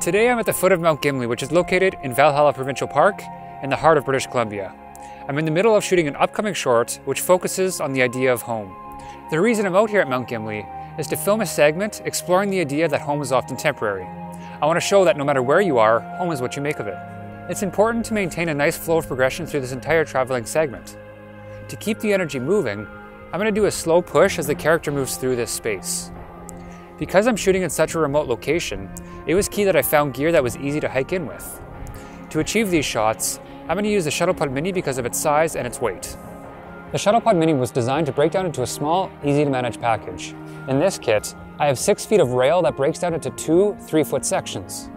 Today I'm at the foot of Mount Gimli, which is located in Valhalla Provincial Park in the heart of British Columbia. I'm in the middle of shooting an upcoming short which focuses on the idea of home. The reason I'm out here at Mount Gimli is to film a segment exploring the idea that home is often temporary. I want to show that no matter where you are, home is what you make of it. It's important to maintain a nice flow of progression through this entire traveling segment. To keep the energy moving, I'm going to do a slow push as the character moves through this space. Because I'm shooting in such a remote location, it was key that I found gear that was easy to hike in with. To achieve these shots, I'm going to use the Shuttle Pod Mini because of its size and its weight. The Shuttle Pod Mini was designed to break down into a small, easy to manage package. In this kit, I have 6 feet of rail that breaks down into 2 3-foot sections.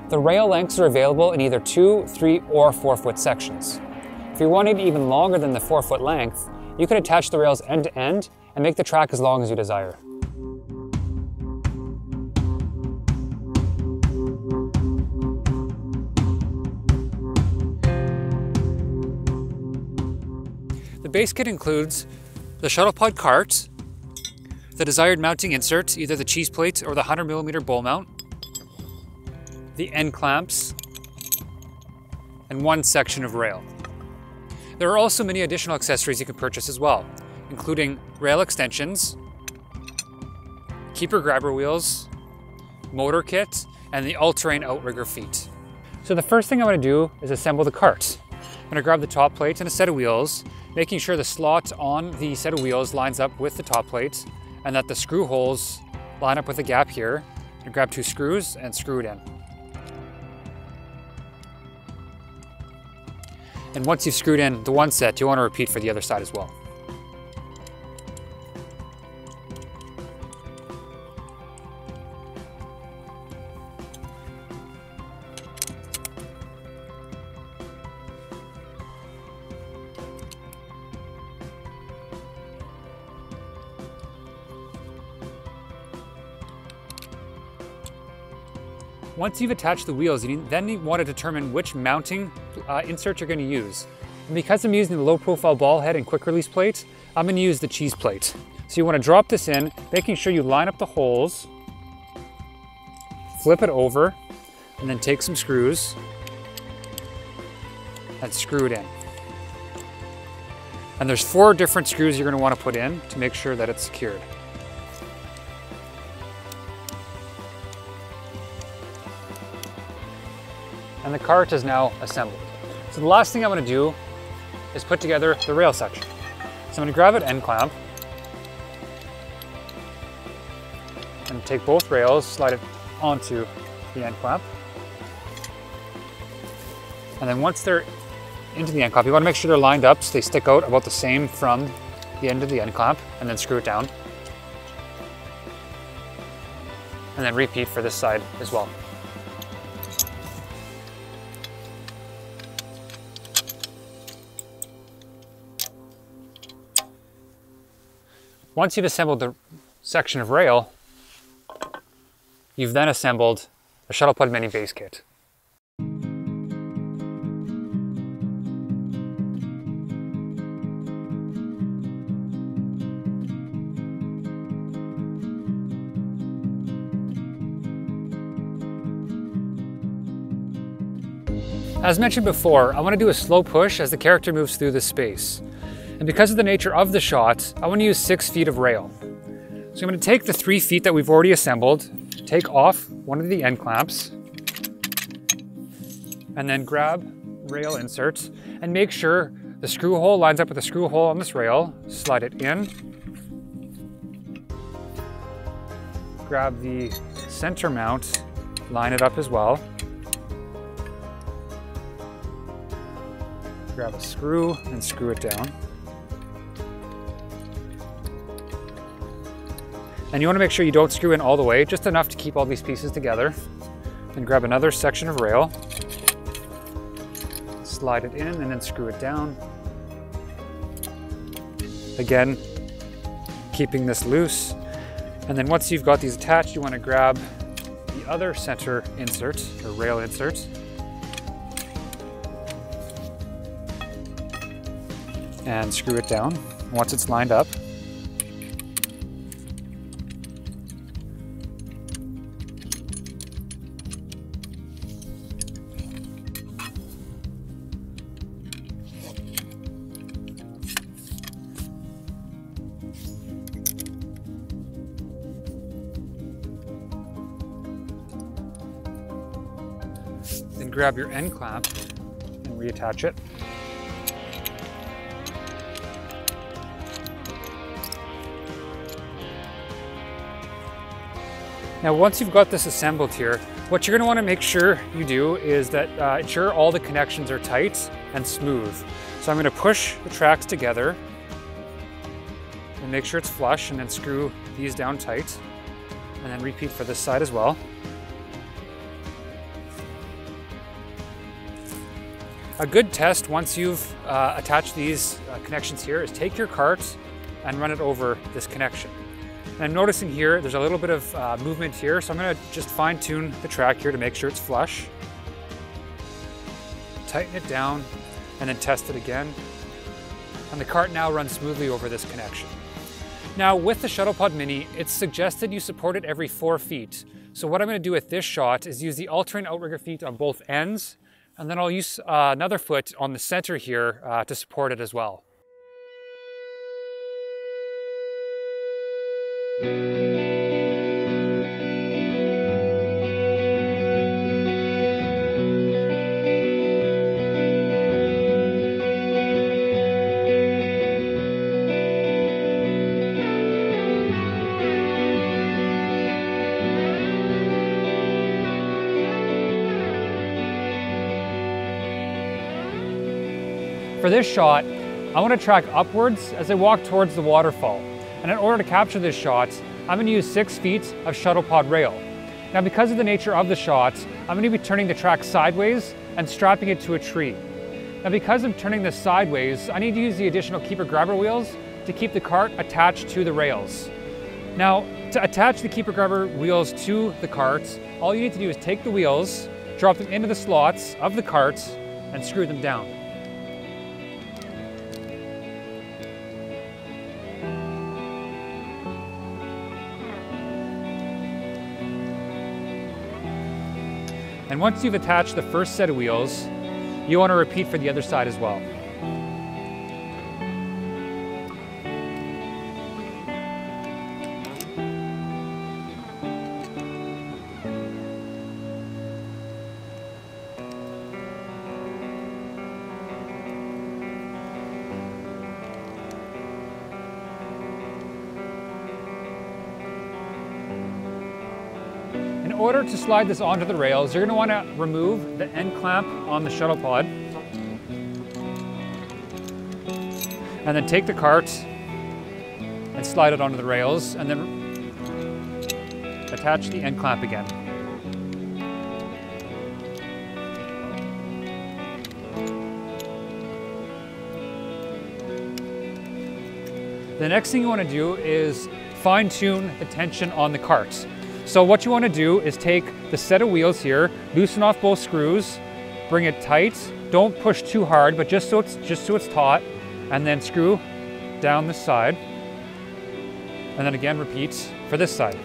The rail lengths are available in either 2, 3, or 4-foot sections. If you're wanting it even longer than the 4-foot length, you can attach the rails end to end and make the track as long as you desire. The base kit includes the shuttle pod cart, the desired mounting insert, either the cheese plate or the 100mm bowl mount, the end clamps, and 1 section of rail. There are also many additional accessories you can purchase as well, including rail extensions, keeper grabber wheels, motor kit, and the all-terrain outrigger feet. So the first thing I'm going to do is assemble the cart. I'm going to grab the top plate and a set of wheels, making sure the slot on the set of wheels lines up with the top plate and that the screw holes line up with the gap here. And grab 2 screws and screw it in. And once you've screwed in the one set, you want to repeat for the other side as well. Once you've attached the wheels, you then want to determine which mounting insert you're going to use. And because I'm using the low profile ball head and quick release plate, I'm going to use the cheese plate. So you want to drop this in, making sure you line up the holes, flip it over, and then take some screws and screw it in. And there's 4 different screws you're going to want to put in to make sure that it's secured. And the cart is now assembled. So the last thing I'm going to do is put together the rail section. So I'm going to grab an end clamp and take both rails, slide it onto the end clamp. And then once they're into the end clamp, you want to make sure they're lined up so they stick out about the same from the end of the end clamp, and then screw it down. And then repeat for this side as well. Once you've assembled the section of rail, you've then assembled a Shuttle Pod Mini base kit. As mentioned before, I want to do a slow push as the character moves through this space. And because of the nature of the shot, I want to use 6 feet of rail. So I'm going to take the 3 feet that we've already assembled, take off one of the end clamps, and then grab rail inserts and make sure the screw hole lines up with the screw hole on this rail. Slide it in. Grab the center mount, line it up as well. Grab a screw and screw it down. And you want to make sure you don't screw in all the way, just enough to keep all these pieces together. And grab another section of rail, slide it in and then screw it down. Again, keeping this loose. And then once you've got these attached, you want to grab the other center insert, or rail insert, and screw it down once it's lined up. then grab your end clamp and reattach it. Now once you've got this assembled here, what you're going to want to make sure you do is that ensure all the connections are tight and smooth. So I'm going to push the tracks together and make sure it's flush, and then screw these down tight, and then repeat for this side as well. A good test once you've attached these connections here is take your cart and run it over this connection. And I'm noticing here there's a little bit of movement here, so I'm going to just fine tune the track here to make sure it's flush. Tighten it down and then test it again. And the cart now runs smoothly over this connection. Now with the Shuttle Pod Mini, it's suggested you support it every 4 feet. So what I'm going to do with this shot is use the all-terrain outrigger feet on both ends, and then I'll use another foot on the center here to support it as well. For this shot, I want to track upwards as I walk towards the waterfall. And in order to capture this shot, I'm going to use 6 feet of shuttle pod rail. Now because of the nature of the shot, I'm going to be turning the track sideways and strapping it to a tree. Now because I'm turning this sideways, I need to use the additional keeper grabber wheels to keep the cart attached to the rails. Now to attach the keeper grabber wheels to the cart, all you need to do is take the wheels, drop them into the slots of the cart, and screw them down. And once you've attached the first set of wheels, you want to repeat for the other side as well. In order to slide this onto the rails, you're going to want to remove the end clamp on the shuttle pod, and then take the cart and slide it onto the rails, and then attach the end clamp again. The next thing you want to do is fine-tune the tension on the cart. So what you want to do is take the set of wheels here, loosen off both screws, bring it tight, don't push too hard, but just so it's taut, and then screw down this side, and then again repeat for this side.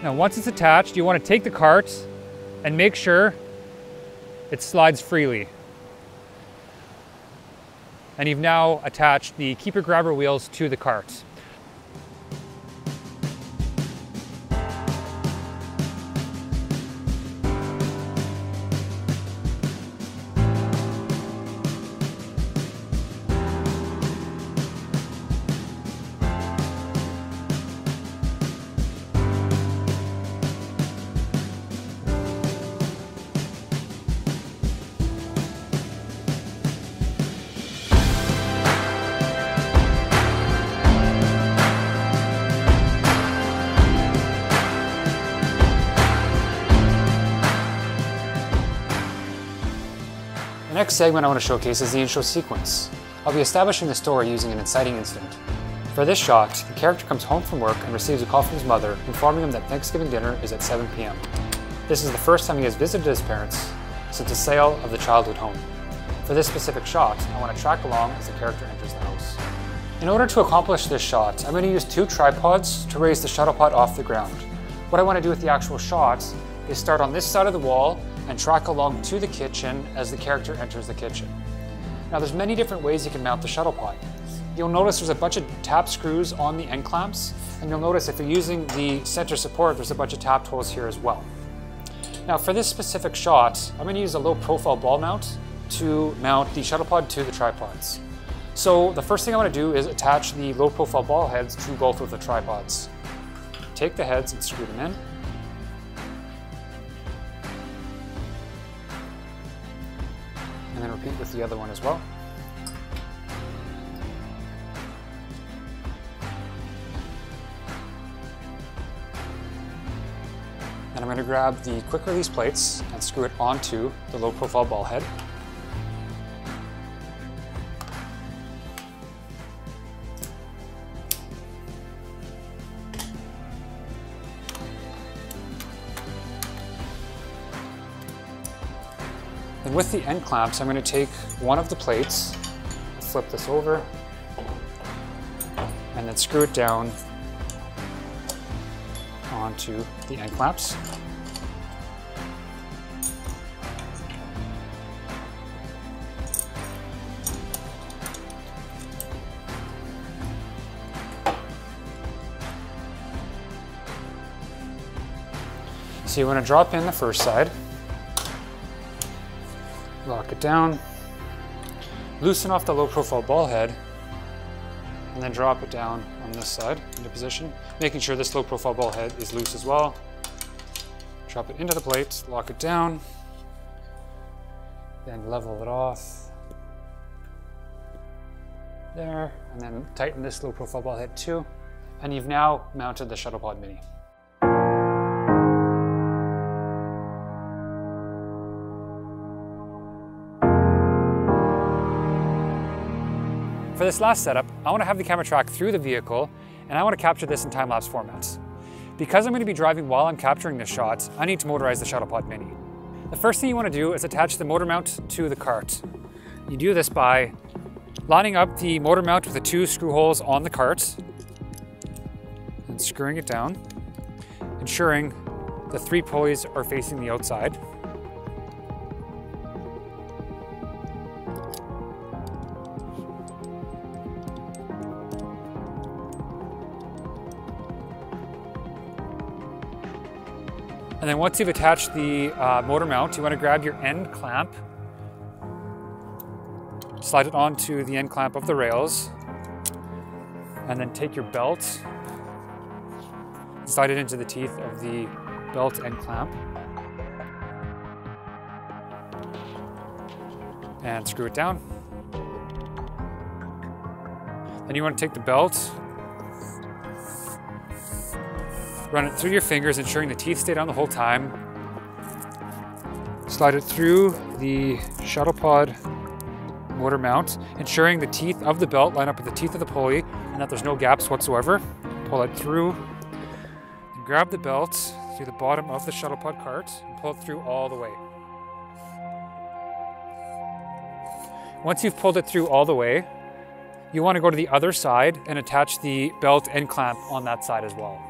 Now once it's attached, you want to take the cart and make sure it slides freely. And you've now attached the keeper grabber wheels to the cart. The next segment I want to showcase is the intro sequence. I'll be establishing the story using an inciting incident. For this shot, the character comes home from work and receives a call from his mother informing him that Thanksgiving dinner is at 7 p.m. This is the first time he has visited his parents since the sale of the childhood home. For this specific shot, I want to track along as the character enters the house. In order to accomplish this shot, I'm going to use 2 tripods to raise the shuttle pod off the ground. What I want to do with the actual shot is start on this side of the wall and track along to the kitchen as the character enters the kitchen. Now there's many different ways you can mount the shuttle pod. you'll notice there's a bunch of tap screws on the end clamps, and you'll notice if you're using the center support, there's a bunch of tapped holes here as well. Now for this specific shot, I'm going to use a low profile ball mount to mount the shuttle pod to the tripods. So the first thing I want to do is attach the low profile ball heads to both of the tripods. Take the heads and screw them in. And then repeat with the other one as well. And I'm going to grab the quick release plates and screw it onto the low profile ball head. And with the end clamps, I'm going to take one of the plates, flip this over, and then screw it down onto the end clamps. So you want to drop in the first side, lock it down, loosen off the low profile ball head, and then drop it down on this side into position, making sure this low profile ball head is loose as well. Drop it into the plate, lock it down, then level it off there, and then tighten this low profile ball head too. And you've now mounted the Shuttle Pod Mini. For this last setup, I want to have the camera track through the vehicle, and I want to capture this in time-lapse formats. Because I'm going to be driving while I'm capturing this shot, I need to motorize the Shuttle Pod Mini. The first thing you want to do is attach the motor mount to the cart. You do this by lining up the motor mount with the 2 screw holes on the cart and screwing it down, ensuring the 3 pulleys are facing the outside. And then once you've attached the motor mount, you want to grab your end clamp, slide it onto the end clamp of the rails, and then take your belt, slide it into the teeth of the belt end clamp, and screw it down. Then you want to take the belt, run it through your fingers, ensuring the teeth stay down the whole time. Slide it through the shuttle pod motor mount, ensuring the teeth of the belt line up with the teeth of the pulley and that there's no gaps whatsoever. Pull it through, and grab the belt through the bottom of the shuttle pod cart and pull it through all the way. Once you've pulled it through all the way, you want to go to the other side and attach the belt end clamp on that side as well.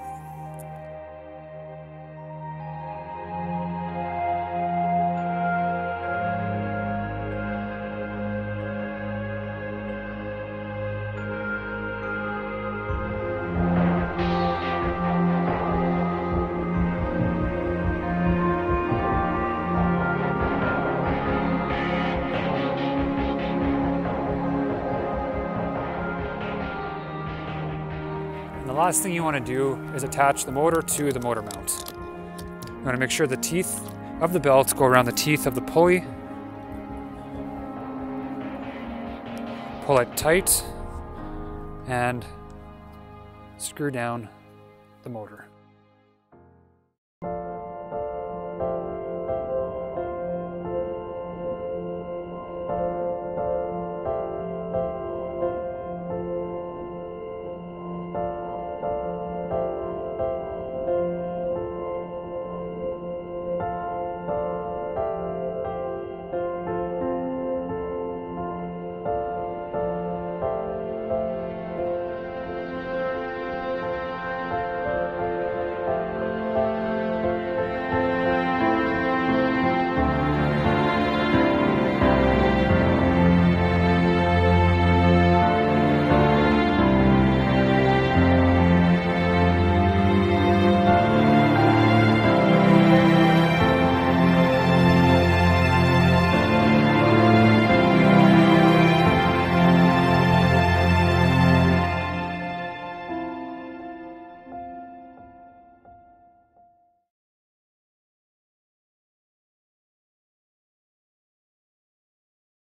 The last thing you want to do is attach the motor to the motor mount. You want to make sure the teeth of the belt go around the teeth of the pulley. Pull it tight and screw down the motor.